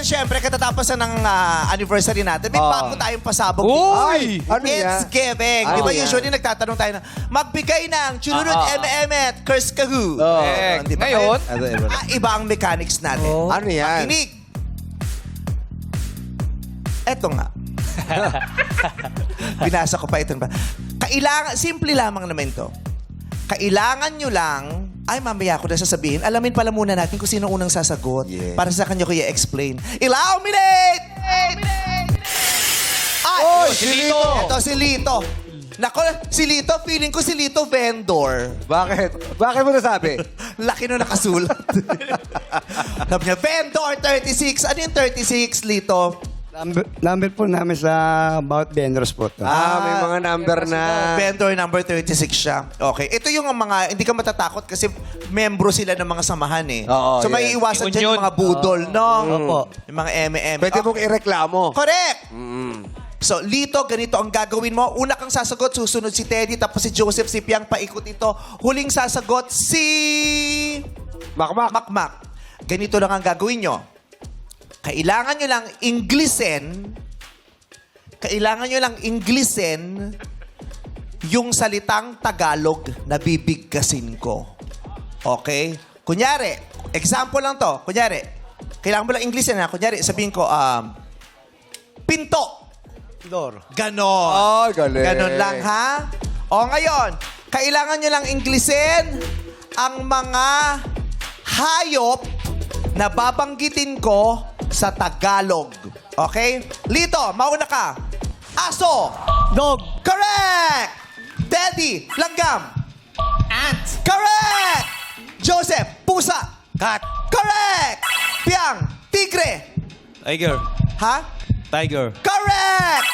natin, syempre, katatapos na ng anniversary natin, may bago tayong pasabog. Uy! Ano yan? It's giving. Di Ano ba yan? usually nagtatanong tayo na, magbigay ng chururut at curse kahu. Di ba? Ngayon, Iba ang mechanics natin. Ano yan? Makinig. Eto nga. Binasa ko pa ito. Kailangan, simple lamang naman to. Kailangan nyo lang, ay mamaya ko na sasabihin, alamin pala muna natin kung sino unang sasagot. Yes. Para sa kanya ko i-explain. Illuminate! Ay, Oy, si si Lito. Lito. Ito si Lito. Nako, si Lito, feeling ko si Lito vendor. Bakit? Bakit mo nasabi? Laki na nakasulat. Sabi niya, vendor 36. Ano yung 36, Lito? Number po namin sa about vendors po to. May mga number na. Vendor number 36 siya. Okay. Ito yung mga, hindi ka matatakot kasi membro sila ng mga samahan eh. Oo, so may yes. iwasan dyan Union. yung mga budol, no? Opo. Yung mga M&M. Pwede mong ireklamo. Correct! So, Lito, ganito ang gagawin mo. Una kang sasagot, susunod si Teddy, tapos si Joseph, si Piang, paikot ito. Huling sasagot, si... Makmak. Makmak. Ganito lang ang gagawin nyo. Kailangan nyo lang Inglesin yung salitang Tagalog na bibigkasin ko. Okay? Kunyari, example lang to. Kunyari, kailangan mo lang Inglesin ha. Kunyari, sabihin ko, pinto. Door. Ganon. Oh, galing. Ganon lang, ha? O ngayon, kailangan nyo lang Inglesin ang mga hayop na babanggitin ko sa Tagalog. Okay? Lito, mauna ka. Aso. Dog. Correct! Teddy, langgam. ant, Correct! Joseph, pusa. cat, Correct! Piang, tigre. tiger, Ha? tiger, Correct!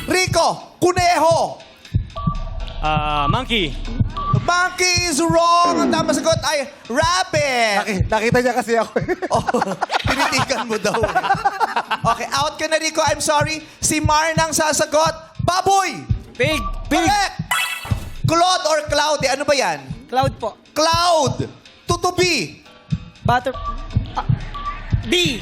Rico, kuneho. monkey, Monkey is wrong. Ang tama sagot ay rabbit. Nakita niya kasi ako. Oh, tinitigan mo daw. Okay, out ka na, Rico. I'm sorry. Si Marnang sasagot, baboy. pig, Correct. Cloud or cloudy? Ano ba yan? Cloud po. Cloud. Tutubi. Butter. bee,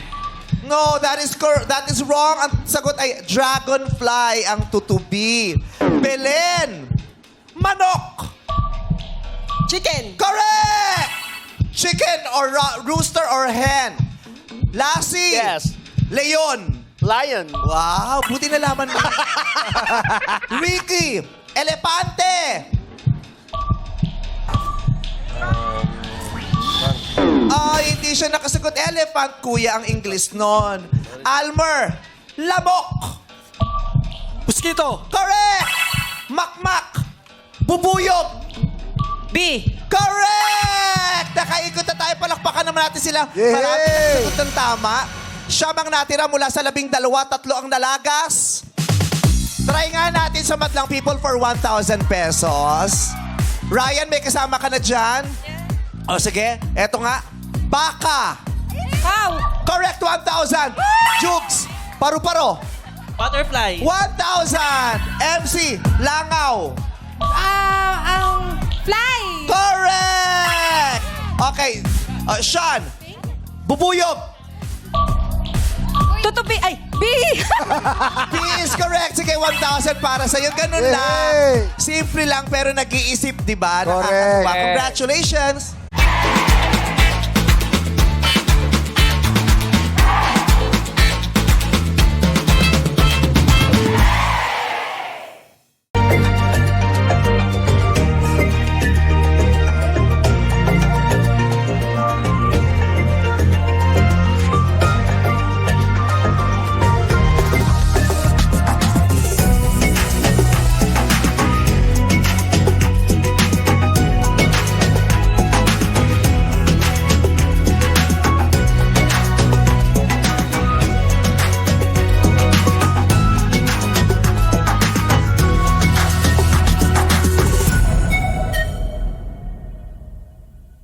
No, that is wrong. Ang sagot ay dragonfly ang tutubi. Belen. Manok. Chicken. Correct! Chicken or rooster or hen? Lassie. Yes. Leon. Lion. Wow, buti nalaman mo. Ricky. Elepante. Hindi siya nakasagot. Elephant, kuya, ang English nun. Almer. Lamok. mosquito, Correct! Makmak. Bubuyog. bee, Correct! Nakaikot na tayo. Palakpakan naman natin sila. Yay! Marami sagot ng tama. Siyam ang natira mula sa 12, 3 ang nalagas. Try nga natin sa Madlang People for 1,000 pesos. Ryan, may kasama ka na dyan? O sige, eto nga. Baka. Wow! Correct, 1,000. Jugs, paru-paro. butterfly, 1,000. MC, langaw. Ang fly! Correct! Okay, Sean, bubuyog. Tutupi! Ay! Bee! B is correct. Sige, 1,000 para sa'yo. Ganun Yay! lang. Simple lang pero nag-iisip, di ba? Correct. Nakakatuwa. Congratulations!